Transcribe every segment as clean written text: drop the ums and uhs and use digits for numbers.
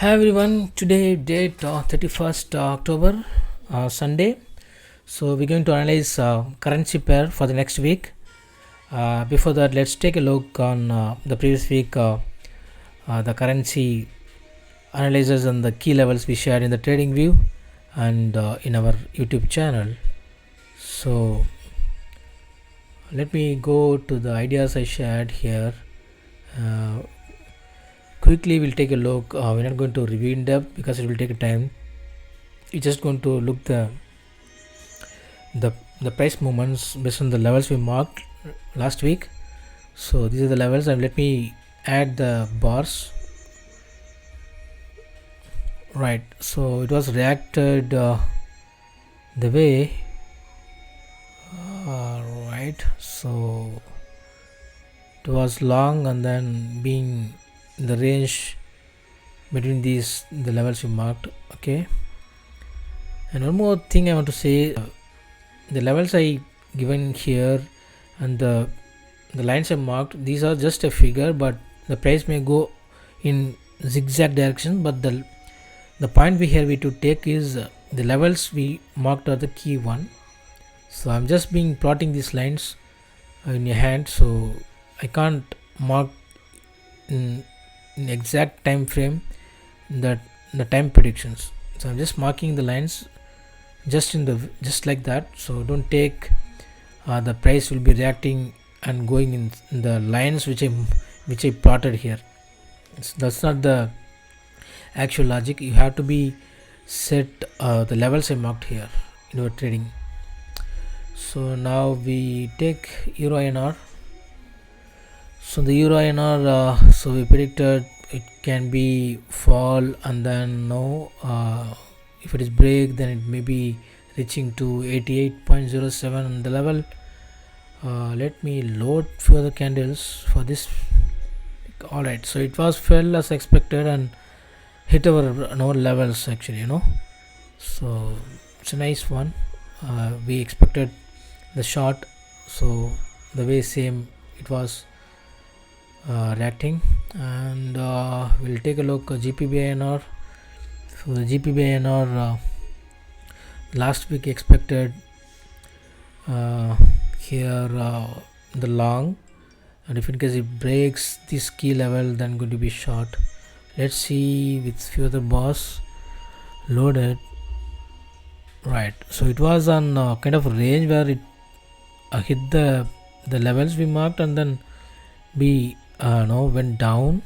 Hi everyone, today date 31st October, Sunday. So we're going to analyze currency pair for the next week. Before that, let's take a look on the previous week, the currency analysis and the key levels we shared in the trading view and in our YouTube channel. So let me go to the ideas I shared here. Uh, Quickly we'll take a look. We're not going to review in depth because it will take time. We're just going to look the the price movements based on the levels we marked last week. So these are the levels, and let me add the bars. Right, so it was reacted the way. Right, so it was long and then being in the range between these the levels we marked. Okay, and one more thing I want to say, the levels I given here and the lines I marked, these are just a figure, but the price may go in zigzag direction. But the point we here we to take is the levels we marked are the key one. So I'm just being plotting these lines in your hand, so I can't mark in exact time frame that the time predictions. So I'm just marking the lines just like that. So don't take the price will be reacting and going in the lines which I plotted here. That's not the actual logic. You have to be set the levels I marked here in your trading. So now we take Euro INR. So the Euro INR, so we predicted it can be fall and then no. If it is break, then it may be reaching to 88.07 on the level. Let me load further candles for this. Alright, so it was fell as expected and hit our levels actually, so it's a nice one. We expected the short, so the way same it was reacting. And we'll take a look at GPBINR. So the GPBINR last week expected here the long, and if in case it breaks this key level, then going to be short. Let's see with few other bars loaded. Right, so it was on kind of range where it hit the levels we marked and then we went down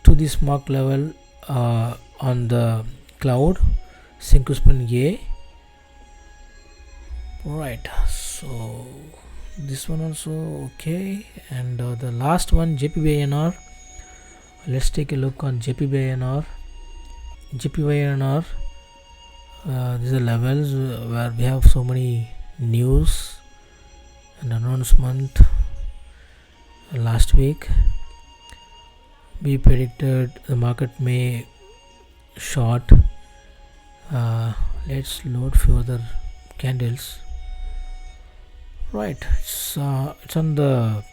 to this mark level on the cloud Synchrospin A. Right, so this one also okay. And the last one, JPBINR. Let's take a look on JPBINR. JPBINR, these are levels where we have so many news and announcement. Last week we predicted the market may short. Let's load few other candles. Right, it's on the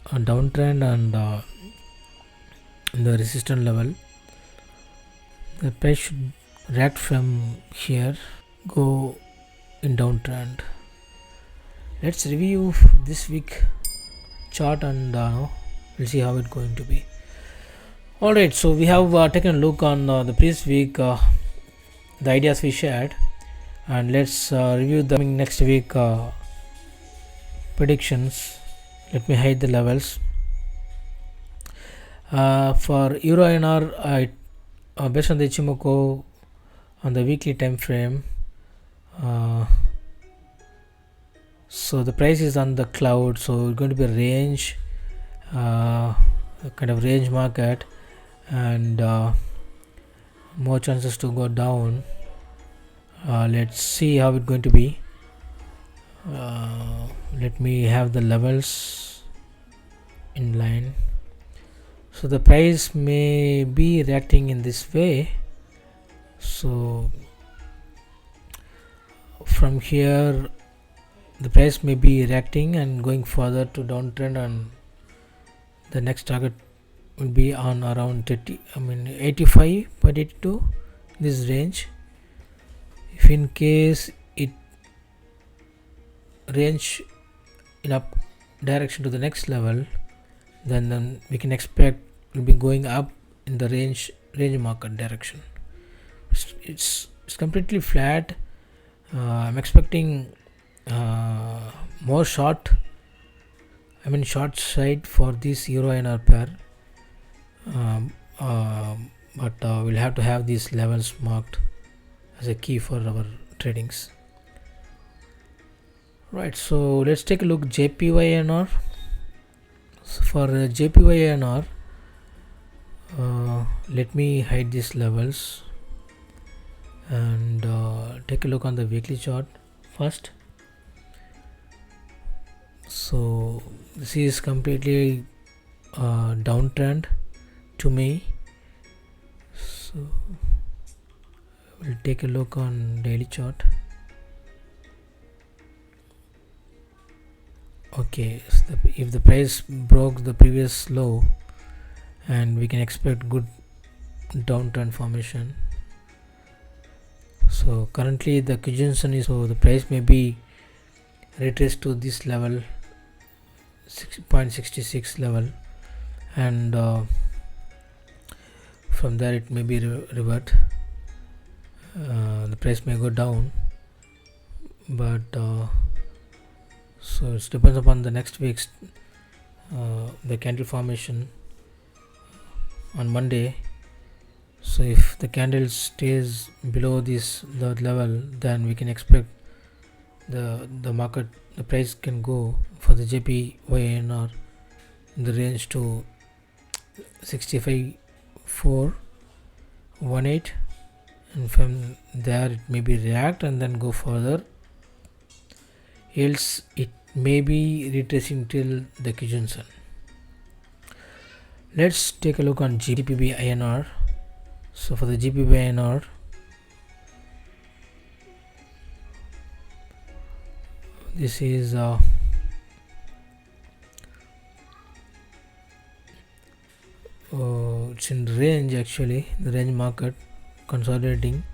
downtrend and in the resistance level. The price should react from here, go in downtrend. Let's review this week chart and we'll see how it's going to be. Alright, so we have taken a look on the previous week, the ideas we shared, and let's review the next week predictions. Let me hide the levels. For Euro INR, based on the Ichimoku on the weekly time frame, so the price is on the cloud, so it's going to be a range, kind of range market, and more chances to go down. Let's see how it's going to be. Let me have the levels in line. So the price may be reacting in this way. So from here the price may be reacting and going further to downtrend, and the next target will be on around 85.82, this range. If in case it range in up direction to the next level, then we can expect will be going up in the range market direction. It's completely flat. I'm expecting more short side for this euro INR pair, but we'll have to have these levels marked as a key for our tradings. Right, so let's take a look JPY-INR. So for JPY-INR, let me hide these levels and take a look on the weekly chart first. So this is completely downtrend to me, so we'll take a look on daily chart. Okay, so if the price broke the previous low, and we can expect good downtrend formation. So currently the Kijunsen is, so the price may be retraced to this level, 6.66 level, and from there it may be revert. The price may go down, but so it depends upon the next week's the candle formation on Monday. So if the candle stays below this level, then we can expect the market, the price can go for the JPY-INR in the range to 65.418, and from there it may be react and then go further, else it may be retracing till the Kijunsen. Let's take a look on GBP-INR. So for the GBP-INR, this is it's in range, actually the range market consolidating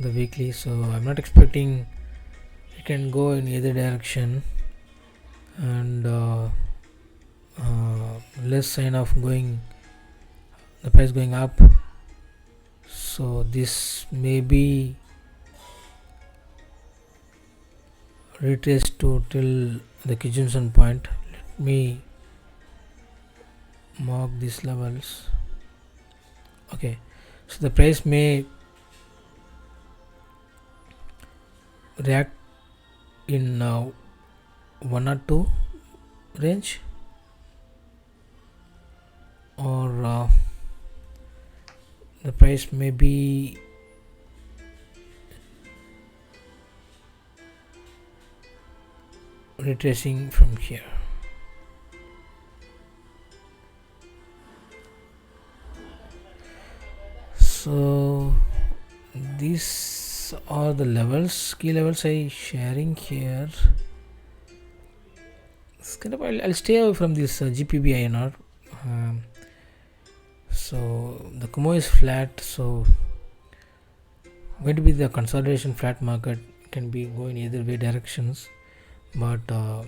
the weekly, so I'm not expecting it can go in either direction, and less sign of going the price going up. So this may be retraced to till the Kijunsen point. Let me mark these levels. Okay, so the price may react in 1 or 2 range, or the price may be retracing from here. So these are the levels, key levels I sharing here. It's kind of, I'll stay away from this GBP-INR. So the Kumo is flat, so going to be the consolidation flat market, can be going either way directions, but the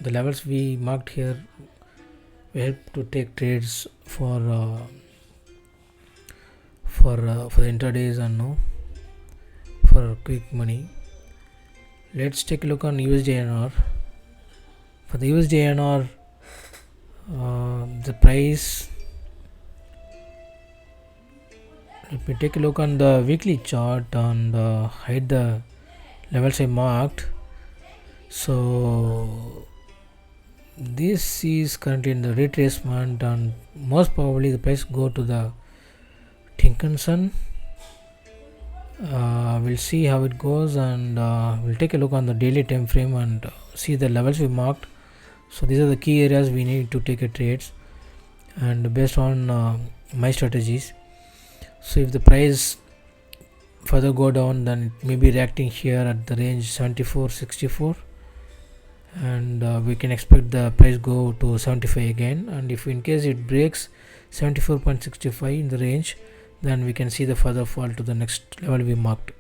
levels we marked here will help to take trades for the intradays and no for quick money. Let's take a look on USD-INR. For the USD-INR, the price, let me take a look on the weekly chart and hide the levels I marked. So this is currently in the retracement, and most probably the price go to the Kijunsen. We'll see how it goes, and we'll take a look on the daily time frame and see the levels we marked. So these are the key areas we need to take a trades, and based on my strategies. So if the price further go down, then it may be reacting here at the range 74.64, and we can expect the price go to 75 again, and if in case it breaks 74.65 in the range, then we can see the further fall to the next level we marked.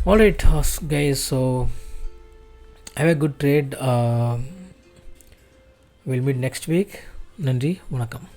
Alright guys, so have a good trade. We'll meet next week. Nandri, vanakkam.